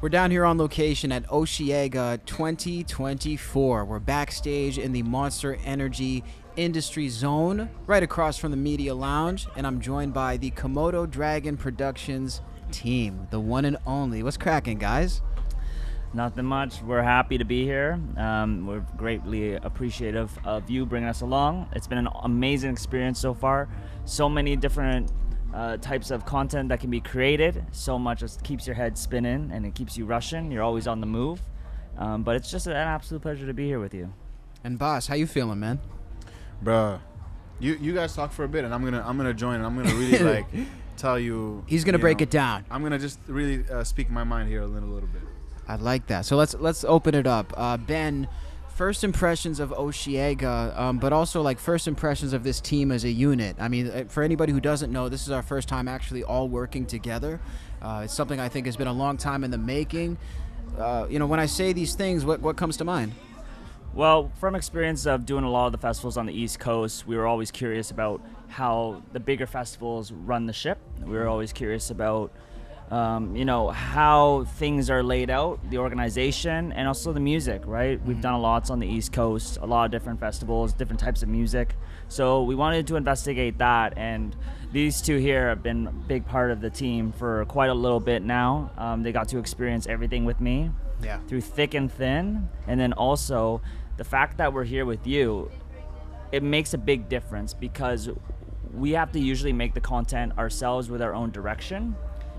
We're down here on location at OSHEAGA 2024. We're backstage in the Monster Energy Industry Zone, right across from the Media Lounge, and I'm joined by the Komodo Dragon Productions team, the one and only. What's cracking, guys? Nothing much. We're happy to be here. We're greatly appreciative of you bringing us along. It's been an amazing experience so far. So many different types of content that can be created. So much just keeps your head spinning and it keeps you rushing. You're always on the move. But it's just an absolute pleasure to be here with you. And boss, how you feeling, man? Bruh, you guys talk for a bit, and I'm gonna join, and I'm gonna really like tell you. He's gonna break it down. I'm gonna just really speak my mind here a little bit. I like that. So let's open it up. Ben, first impressions of OSHEAGA, but also like first impressions of this team as a unit. I mean, for anybody who doesn't know, this is our first time actually all working together. It's something I think has been a long time in the making. When I say these things, what comes to mind? Well, from experience of doing a lot of the festivals on the East Coast, we were always curious about how the bigger festivals run the ship. We were always curious about how things are laid out, the organization, and also the music, right? We've done a lot on the East Coast, a lot of different festivals, different types of music. So we wanted to investigate that, and these two here have been a big part of the team for quite a little bit now. They got to experience everything with me through thick and thin, and then also the fact that we're here with you, it makes a big difference because we have to usually make the content ourselves with our own direction.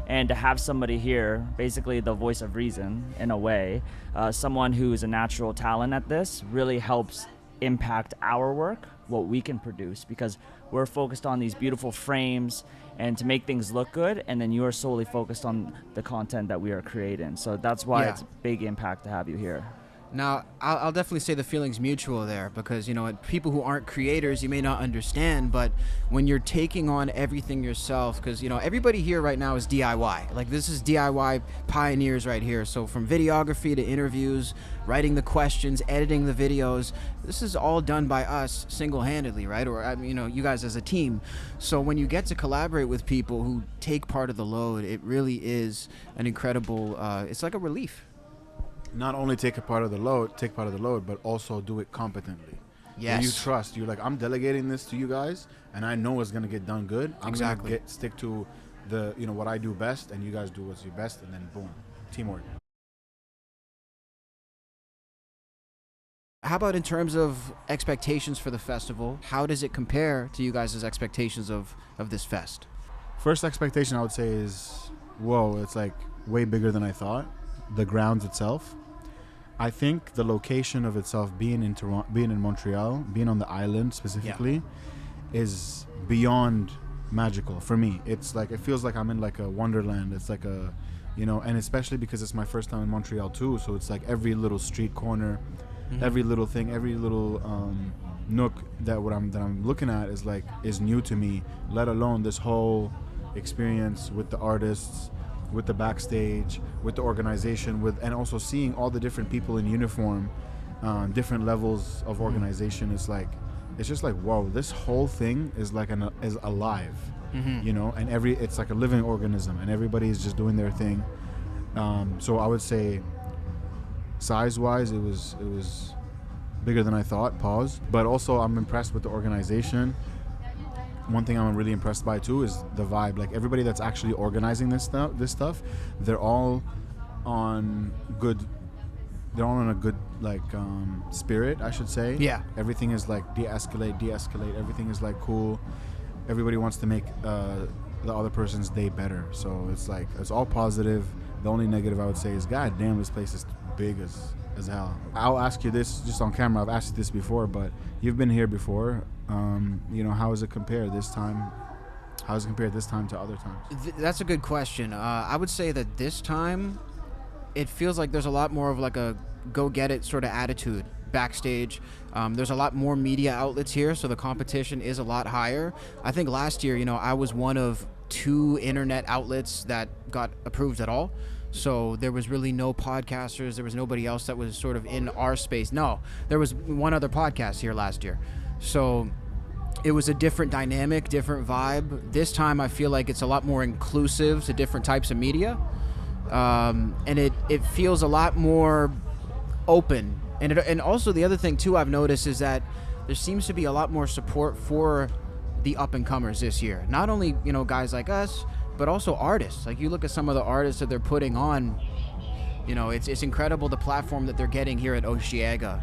And to have somebody here, basically the voice of reason in a way, someone who is a natural talent at this, really helps impact our work, what we can produce, because we're focused on these beautiful frames and to make things look good, and then you are solely focused on the content that we are creating. So that's why it's a big impact to have you here. Now, I'll definitely say the feeling's mutual there because, people who aren't creators, you may not understand, but when you're taking on everything yourself, because, everybody here right now is DIY. Like, this is DIY pioneers right here. So from videography to interviews, writing the questions, editing the videos, this is all done by us single-handedly, right? Or, you guys as a team. So when you get to collaborate with people who take part of the load, it really is an incredible, it's like a relief. Not only take part of the load, but also do it competently. Yes. You trust. You're like, I'm delegating this to you guys, and I know it's gonna get done good. I'm gonna stick to the what I do best, and you guys do what's your best, and then boom, teamwork. How about in terms of expectations for the festival? How does it compare to you guys' expectations of this fest? First expectation I would say is, whoa, it's like way bigger than I thought. The grounds itself. I think the location of itself, being in Toronto, being in Montreal, being on the island specifically, is beyond magical for me. It's like, it feels like I'm in like a wonderland. It's like a, and especially because it's my first time in Montreal too. So it's like every little street corner, every little thing, every little nook that I'm looking at is new to me. Let alone this whole experience with the artists, with the backstage, with the organization, and also seeing all the different people in uniform, different levels of organization. It's just like, whoa, this whole thing is like is alive, and it's like a living organism, and everybody is just doing their thing. So I would say, size-wise, it was bigger than I thought. But also I'm impressed with the organization. One thing I'm really impressed by too is the vibe. Like, everybody that's actually organizing this stuff, they're all on a good like spirit, I should say. Yeah. Everything is like de-escalate. Everything is like cool. Everybody wants to make the other person's day better. So it's like, it's all positive. The only negative I would say is, god damn, this place is big as hell. I'll ask you this just on camera. I've asked you this before, but you've been here before. How does it compare this time? How does it compare this time to other times? That's a good question. I would say that this time, it feels like there's a lot more of like a go-get-it sort of attitude backstage. There's a lot more media outlets here, so the competition is a lot higher. I think last year, I was one of 2 internet outlets that got approved at all. So there was really no podcasters. There was nobody else that was sort of in our space. No, there was one other podcast here last year. So it was a different dynamic, different vibe. This time I feel like it's a lot more inclusive to different types of media. and it feels a lot more open. And also the other thing too I've noticed is that there seems to be a lot more support for the up and comers this year. Not only guys like us, but also artists. Like you look at some of the artists that they're putting on. It's incredible the platform that they're getting here at OSHEAGA.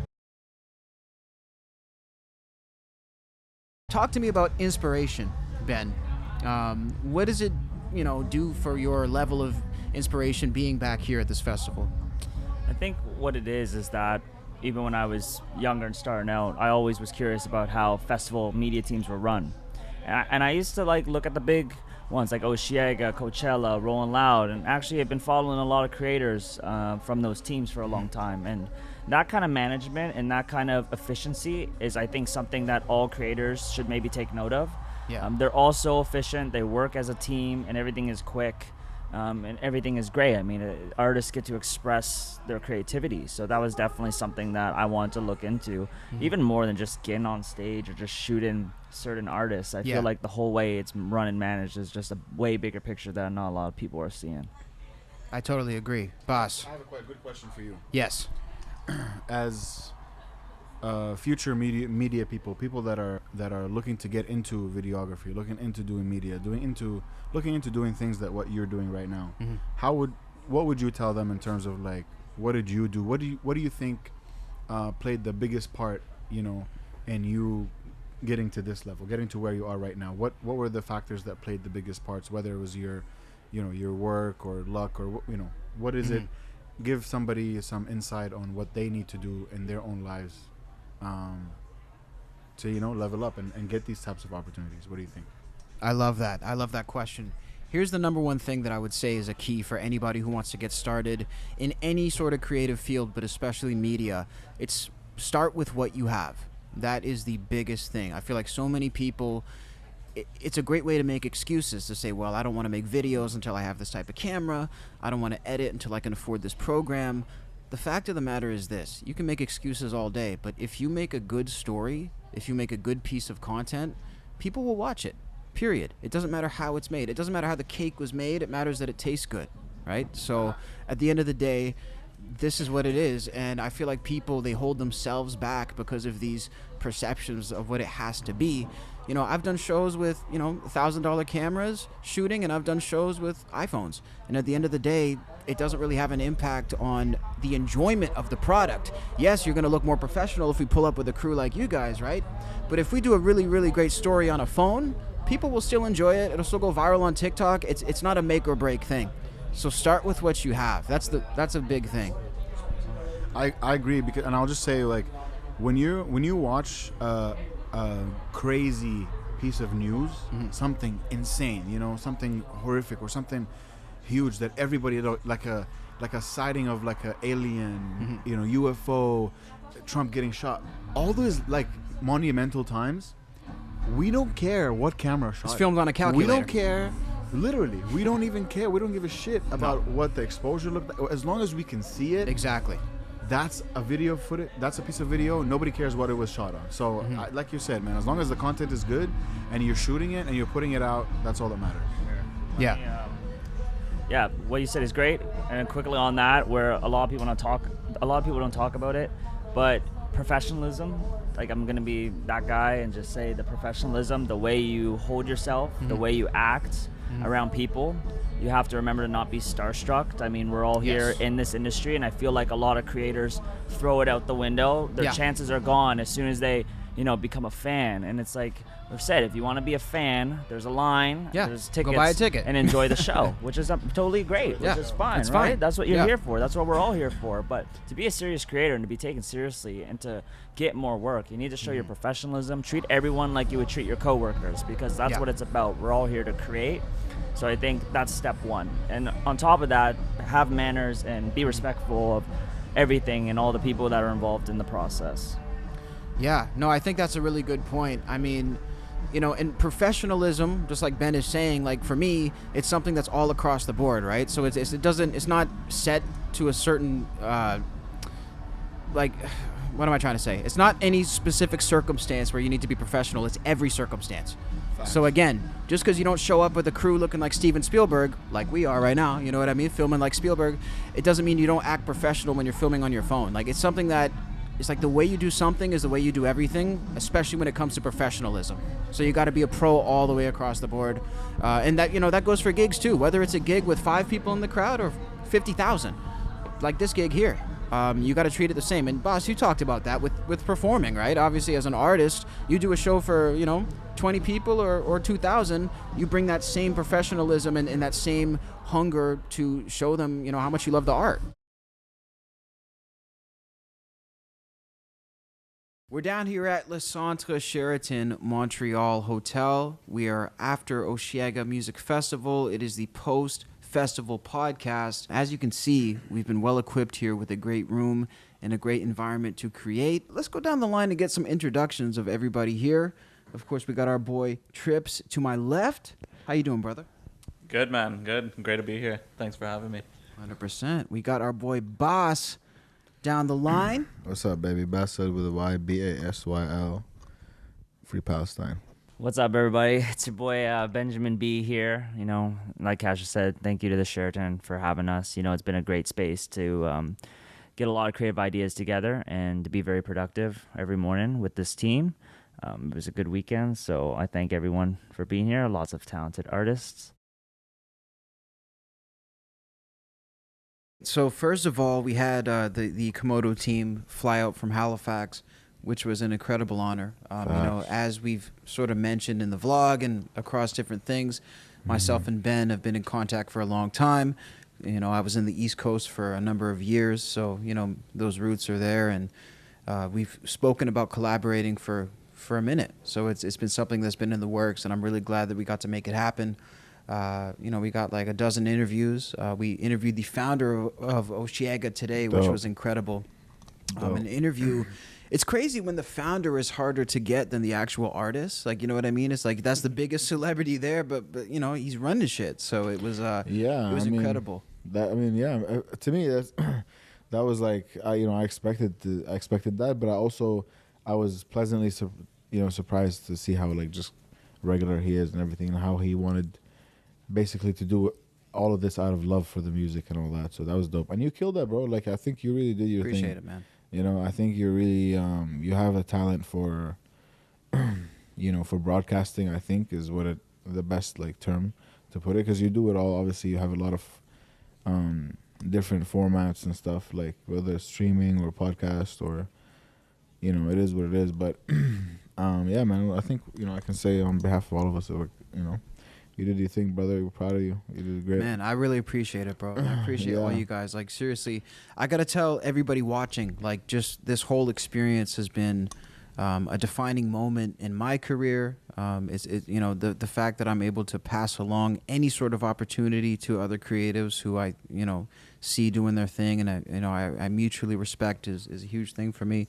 Talk to me about inspiration, Ben. What does it do for your level of inspiration being back here at this festival? I think what it is that even when I was younger and starting out, I always was curious about how festival media teams were run. And I used to look at the big ones like OSHEAGA, Coachella, Rolling Loud, and actually I've been following a lot of creators from those teams for a long time. And that kind of management and that kind of efficiency is, I think, something that all creators should maybe take note of. Yeah. They're all so efficient, they work as a team, and everything is quick. And everything is great. I mean, artists get to express their creativity. So that was definitely something that I wanted to look into, even more than just getting on stage or just shooting certain artists. I feel like the whole way it's run and managed is just a way bigger picture that not a lot of people are seeing. I totally agree. Boss. I have a quite good question for you. Yes. As future media people that are looking to get into videography, looking into doing media, looking into doing things that what you're doing right now, what would you tell them in terms of what did you do? What do you think played the biggest part, in you getting to this level, getting to where you are right now? What were the factors that played the biggest parts? Whether it was your work or luck or what is it? Give somebody some insight on what they need to do in their own lives to level up and get these types of opportunities. What do you think? I love that question. Here's the number one thing that I would say is a key for anybody who wants to get started in any sort of creative field, but especially media. It's start with what you have. That is the biggest thing. I feel like so many people, it's a great way to make excuses to say, well, I don't want to make videos until I have this type of camera. I don't want to edit until I can afford this program. The fact of the matter is this: you can make excuses all day, but if you make a good story, if you make a good piece of content, people will watch it, period. It doesn't matter how it's made. It doesn't matter how the cake was made. It matters that it tastes good, right? So at the end of the day, this is what it is. And I feel like people, they hold themselves back because of these perceptions of what it has to be. I've done shows with, $1,000 cameras shooting, and I've done shows with iPhones. And at the end of the day, it doesn't really have an impact on the enjoyment of the product. Yes, you're going to look more professional if we pull up with a crew like you guys, right? But if we do a really, really great story on a phone, people will still enjoy it. It'll still go viral on TikTok. It's not a make or break thing. So start with what you have. That's a big thing. I agree, and I'll just say, when you watch a crazy piece of news, something insane, something horrific or something huge that everybody like a sighting of a alien, UFO, Trump getting shot, all those monumental times, we don't care what camera shot. It's filmed on a calculator. We don't care. Literally, we don't even care. We don't give a shit about what the exposure looked like. As long as we can see it. Exactly. That's a video footage. That's a piece of video. Nobody cares what it was shot on. So, like you said, man, as long as the content is good and you're shooting it and you're putting it out, that's all that matters. Yeah. Yeah, what you said is great. And quickly on that, where a lot of people don't talk about it, but professionalism. I'm gonna be that guy and just say the professionalism, the way you hold yourself, the way you act around people. You have to remember to not be starstruck. I mean, we're all here in this industry, and I feel like a lot of creators throw it out the window. Their chances are gone as soon as they, become a fan. And it's like I've said, if you want to be a fan, there's a line, there's tickets, go buy a ticket and enjoy the show, which is totally great, which is fine, it's right? fine. That's what you're here for. That's what we're all here for. But to be a serious creator and to be taken seriously and to get more work, you need to show your professionalism. Treat everyone like you would treat your coworkers, because that's what it's about. We're all here to create. So I think that's step one. And on top of that, have manners and be respectful of everything and all the people that are involved in the process. Yeah, no, I think that's a really good point. I mean, and professionalism, just like Ben is saying, for me, it's something that's all across the board, right? So it's not set to a certain, what am I trying to say? It's not any specific circumstance where you need to be professional. It's every circumstance. So again, just because you don't show up with a crew looking like Steven Spielberg, like we are right now, you know what I mean, filming like Spielberg, it doesn't mean you don't act professional when you're filming on your phone. Like, it's something that, it's like the way you do something is the way you do everything, especially when it comes to professionalism. So you got to be a pro all the way across the board. And that, you know, that goes for gigs too, whether it's a gig with 5 people in the crowd or 50,000, like this gig here. You got to treat it the same. And Boss, you talked about that with performing, right? Obviously, as an artist, you do a show for, you know, 20 people or 2,000. You bring that same professionalism and that same hunger to show them, you know, how much you love the art. We're down here at Le Centre Sheraton Montreal Hotel. We are after OSHEAGA Music Festival. It is the post-festival podcast. As you can see, we've been well equipped here with a great room and a great environment to create. Let's go down the line and get some introductions of everybody here. Of course, we got our boy Trips to my left. How you doing, brother? Good, man. Good. Great to be here. Thanks for having me. 100%. We got our boy Boss down the line. What's up, baby? Basyl with a Y, Basyl. Free Palestine. What's up, everybody? It's your boy Benjamin B here. You know, like Cassius said, thank you to the Sheraton for having us. You know, it's been a great space to get a lot of creative ideas together and to be very productive every morning with this team. It was a good weekend, so I thank everyone for being here. Lots of talented artists. So first of all, we had the Komodo team fly out from Halifax, which was an incredible honor. You know, as we've sort of mentioned in the vlog and across different things, myself and Ben have been in contact for a long time. You know, I was in the East Coast for a number of years, so, you know, those roots are there, and we've spoken about collaborating for a minute. So it's been something that's been in the works, and I'm really glad that we got to make it happen. You know, we got like a dozen interviews. We interviewed the founder of OSHEAGA today, which was incredible. An interview. It's crazy when the founder is harder to get than the actual artist. Like, you know what I mean? It's like that's the biggest celebrity there, but you know, he's running shit. So it was it was incredible. To me that's that was like you know, I expected that, but I was pleasantly surprised to see how like just regular he is and everything, and how he wanted basically to do all of this out of love for the music and all that. So that was dope. And you killed that, bro. Like, I think you really did your thing. Appreciate it, man. You know, I think you're really you have a talent for you know, for broadcasting, I think is the best like term to put it, because you do it all. Obviously you have a lot of different formats and stuff, like whether it's streaming or podcast or, you know, it is what it is. But yeah, man, I think, you know, I can say on behalf of all of us that, you know, you did your thing, brother. We're proud of you. You did great. Man, I really appreciate it, bro. I appreciate all you guys. Like, seriously, I got to tell everybody watching, like, just this whole experience has been a defining moment in my career. You know, the fact that I'm able to pass along any sort of opportunity to other creatives who I, you know, see doing their thing and I mutually respect is a huge thing for me.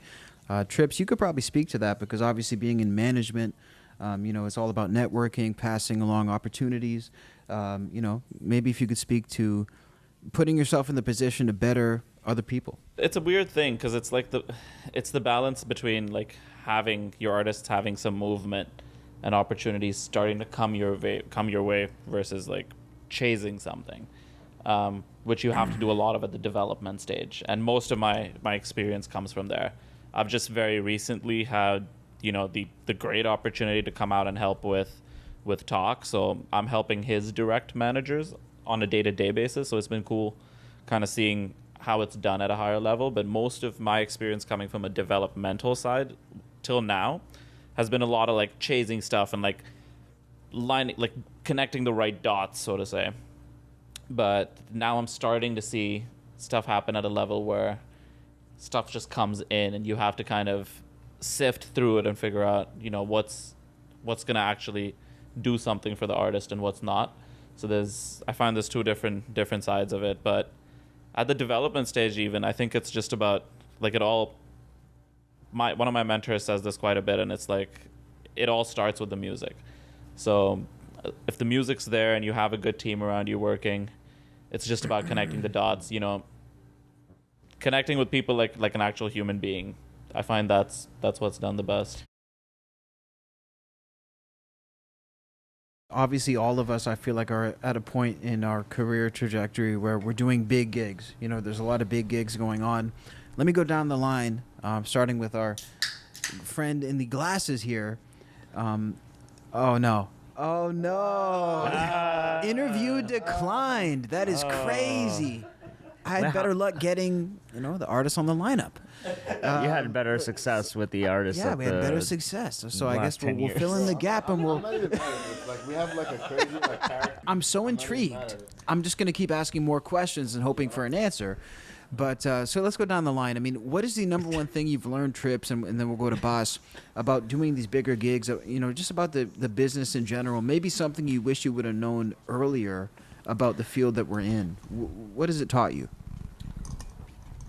Trips, you could probably speak to that, because obviously being in management, you know, it's all about networking, passing along opportunities. You know, maybe if you could speak to putting yourself in the position to better other people. It's a weird thing because it's like it's the balance between like having your artists having some movement and opportunities starting to come your way versus like chasing something, which you have to do a lot of at the development stage. And most of my experience comes from there. I've just very recently had, you know, the great opportunity to come out and help with Talk. So I'm helping his direct managers on a day-to-day basis. So it's been cool kind of seeing how it's done at a higher level. But most of my experience coming from a developmental side till now has been a lot of like chasing stuff and like connecting the right dots, so to say. But now I'm starting to see stuff happen at a level where stuff just comes in and you have to kind of sift through it and figure out, you know, what's going to actually do something for the artist and what's not. So I find there's two different sides of it. But at the development stage, even, I think it's just about like one of my mentors says this quite a bit, and it's like it all starts with the music. So if the music's there and you have a good team around you working, it's just about connecting the dots, you know, connecting with people like an actual human being. I find that's what's done the best. Obviously, all of us, I feel like, are at a point in our career trajectory where we're doing big gigs. You know, there's a lot of big gigs going on. Let me go down the line, starting with our friend in the glasses here. Oh no. Oh no. Interview declined. That is crazy. I had better luck getting, the artist on the lineup. You had better success with the artists. Yeah, we had better success. So I guess we'll fill in the gap and we'll. Like we have like a crazy like character. I'm so intrigued. I'm just going to keep asking more questions and hoping for an answer. But so let's go down the line. I mean, what is the number one thing you've learned, Trips, and then we'll go to Boss, about doing these bigger gigs, just about the business in general, maybe something you wish you would have known earlier about the field that we're in. What has it taught you?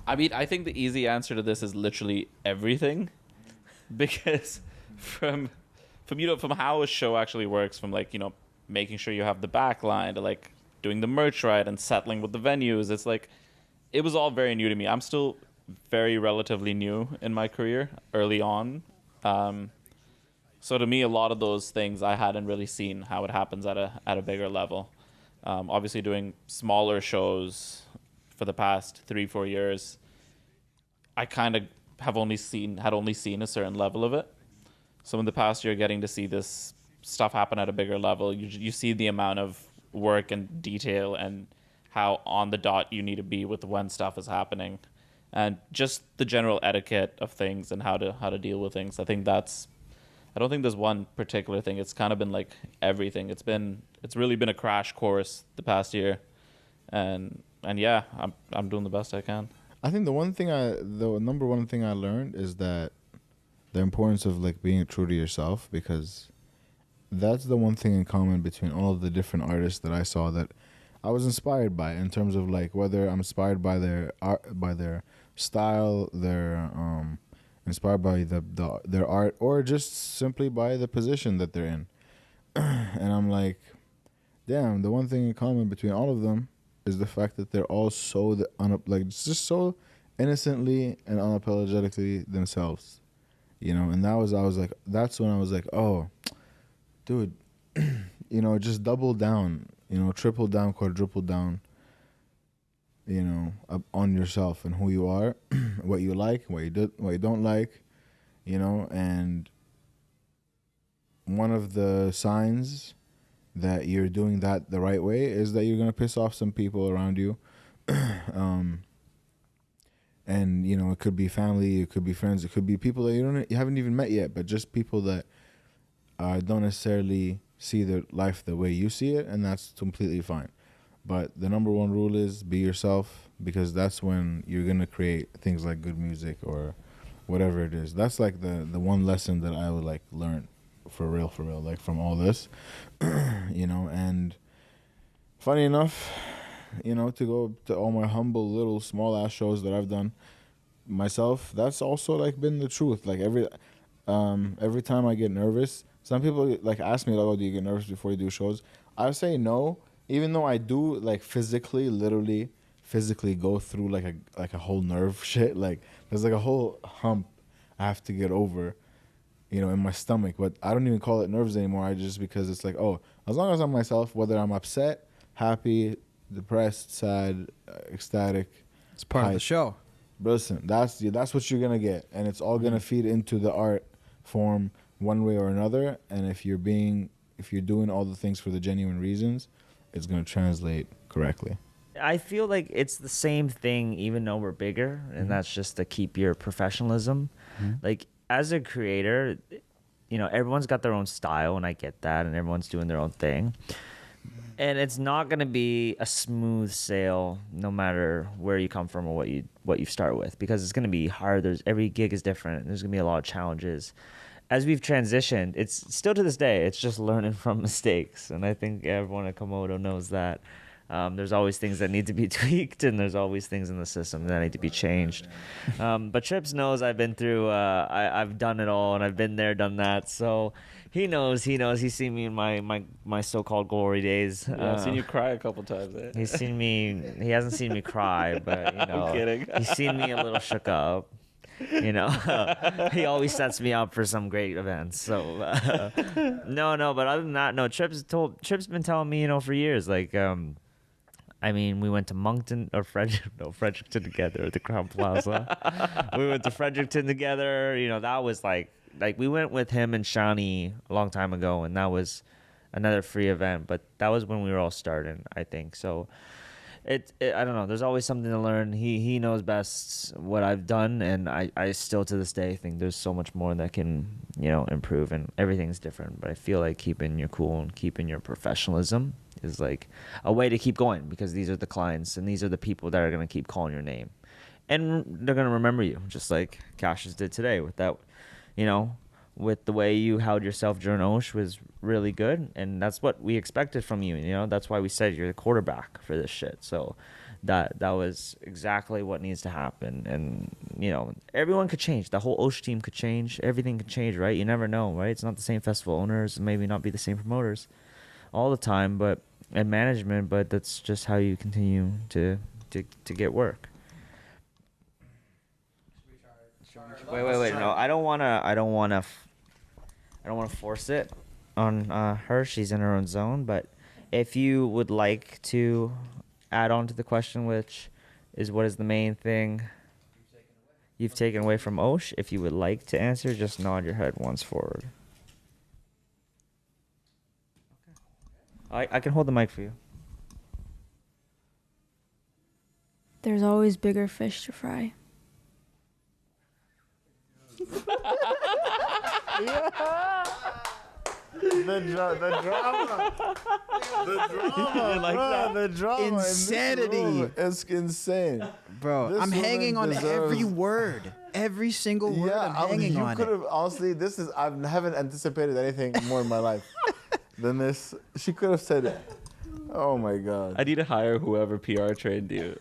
I mean, I think the easy answer to this is literally everything, because from how a show actually works, from like, making sure you have the back line to like doing the merch right and settling with the venues, it's like, it was all very new to me. I'm still very relatively new in my career early on. So to me, a lot of those things I hadn't really seen how it happens at a bigger level. Obviously doing smaller shows for the past 3-4 years, I kind of had only seen a certain level of it. So in the past year, getting to see this stuff happen at a bigger level, you see the amount of work and detail and how on the dot you need to be with when stuff is happening, and just the general etiquette of things and how to deal with things. I don't think there's one particular thing. It's kind of been like everything. It's really been a crash course the past year, and yeah, I'm doing the best I can. I think the number one thing I learned is that the importance of like being true to yourself, because that's the one thing in common between all of the different artists that I saw that I was inspired by, in terms of like whether I'm inspired by their art, by their style, inspired by their art, or just simply by the position that they're in. And I'm like, damn, the one thing in common between all of them is the fact that they're all so just so innocently and unapologetically themselves, And that's when I was like, oh, dude, just double down. Triple down, quadruple down, on yourself and who you are, what you like, what you don't like, and one of the signs that you're doing that the right way is that you're going to piss off some people around you. And, it could be family, it could be friends, it could be people that you haven't even met yet, but just people that don't necessarily see their life the way you see it, and that's completely fine. But the number one rule is be yourself, because that's when you're going to create things like good music or whatever it is. That's like the one lesson that I would like learn for real, like from all this, and funny enough, to go to all my humble little small ass shows that I've done myself, that's also like been the truth. Like every time I get nervous, some people like ask me, like, oh, do you get nervous before you do shows? I say no, even though I do like literally physically go through like a whole nerve shit. Like there's like a whole hump I have to get over, in my stomach. But I don't even call it nerves anymore. Because it's like, oh, as long as I'm myself, whether I'm upset, happy, depressed, sad, ecstatic, It's part of the show. Listen, that's what you're gonna get, and it's all gonna feed into the art form one way or another. And if you're doing all the things for the genuine reasons, it's gonna translate correctly. I feel like it's the same thing, even though we're bigger, and that's just to keep your professionalism. Like as a creator, everyone's got their own style, and I get that, and everyone's doing their own thing. And it's not going to be a smooth sail no matter where you come from or what you start with, because it's going to be hard. Every gig is different. There's going to be a lot of challenges. As we've transitioned, it's still to this day, it's just learning from mistakes. And I think everyone at Komodo knows that. There's always things that need to be tweaked, and there's always things in the system that need to be changed. But Trips knows I've been through, I've done it all, and I've been there, done that. So he knows. He's seen me in my so-called glory days. Yeah, I've seen you cry a couple times. He's seen me. He hasn't seen me cry, but I'm kidding. He's seen me a little shook up. You know, he always sets me up for some great events. So no, but other than that, no. Trip's been telling me, for years. Like, I mean, we went to Moncton or Fredericton together at the Crown Plaza. We went to Fredericton together. That was like we went with him and Shani a long time ago, and that was another free event. But that was when we were all starting, I think. So I don't know. There's always something to learn. He knows best what I've done, and I still to this day think there's so much more that can improve, and everything's different. But I feel like keeping your cool and keeping your professionalism is like a way to keep going, because these are the clients and these are the people that are going to keep calling your name, and they're going to remember you, just like Cassius did today with that, with the way you held yourself during OSH was really good, and that's what we expected from you. That's why we said you're the quarterback for this shit. So that was exactly what needs to happen. And everyone could change. The whole OSH team could change. Everything could change, right? You never know, right? It's not the same festival owners, maybe not be the same promoters all the time, and management, but that's just how you continue to get work. Wait. No, I don't wanna force it on her. She's in her own zone. But if you would like to add on to the question, which is what is the main thing you've taken away from OSH, if you would like to answer, just nod your head once forward. I can hold the mic for you. There's always bigger fish to fry. The drama, the drama. Insanity. It's insane. Bro, This I'm hanging on woman every deserves- word. Every single word I'm hanging on you it. could have honestly. I haven't anticipated anything more in my life than this. She could have said it. Oh my god. I need to hire whoever PR trained you.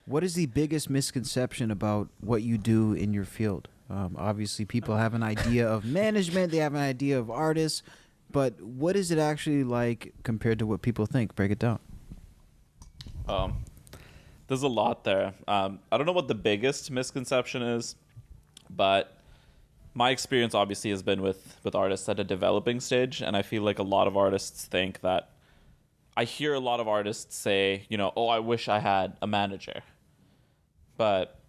What is the biggest misconception about what you do in your field? Obviously, people have an idea of management, they have an idea of artists, but what is it actually like compared to what people think? Break it down. There's a lot there. I don't know what the biggest misconception is, but my experience obviously has been with artists at a developing stage, and I feel like a lot of artists think that. I hear a lot of artists say, oh, I wish I had a manager. But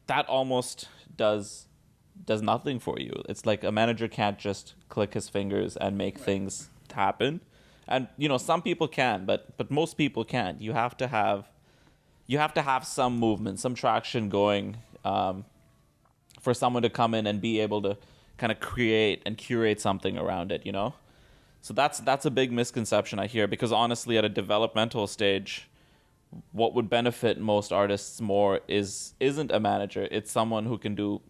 that almost does nothing for you. It's like a manager can't just click his fingers and make things happen. And some people can, but most people can't. You have to have some movement, some traction going for someone to come in and be able to kind of create and curate something around it, So that's a big misconception I hear, because honestly, at a developmental stage, what would benefit most artists more isn't a manager. It's someone who can do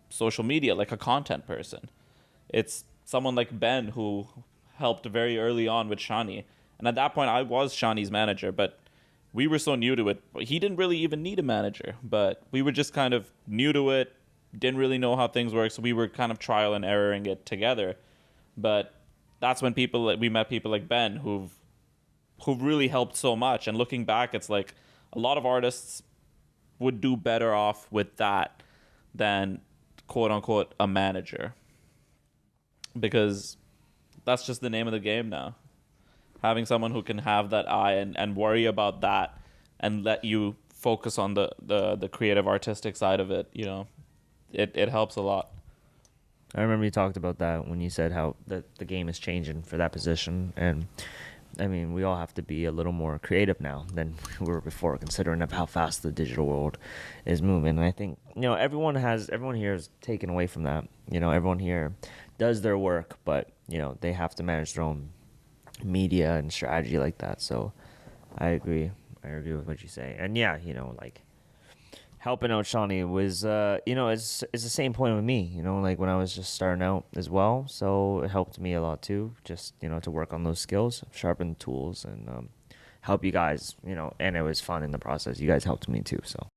social media, like a content person. It's someone like Ben, who helped very early on with Shani. And at that point, I was Shani's manager, but we were so new to it. He didn't really even need a manager, but we were just kind of new to it, didn't really know how things work, so we were kind of trial and erroring it together. But that's when we met people like Ben who've really helped so much. And looking back, it's like a lot of artists would do better off with that than quote unquote a manager, because that's just the name of the game now. Having someone who can have that eye and worry about that and let you focus on the creative artistic side of it, it helps a lot. I remember you talked about that when you said how the game is changing for that position. And I mean, we all have to be a little more creative now than we were before, considering of how fast the digital world is moving. And I think, everyone here is taken away from that. Everyone here does their work, but, they have to manage their own media and strategy like that. So I agree with what you say. And yeah, helping out Shawnee was, it's the same point with me, like when I was just starting out as well. So it helped me a lot too, just, to work on those skills, sharpen tools, and help you guys, and it was fun in the process. You guys helped me too, so.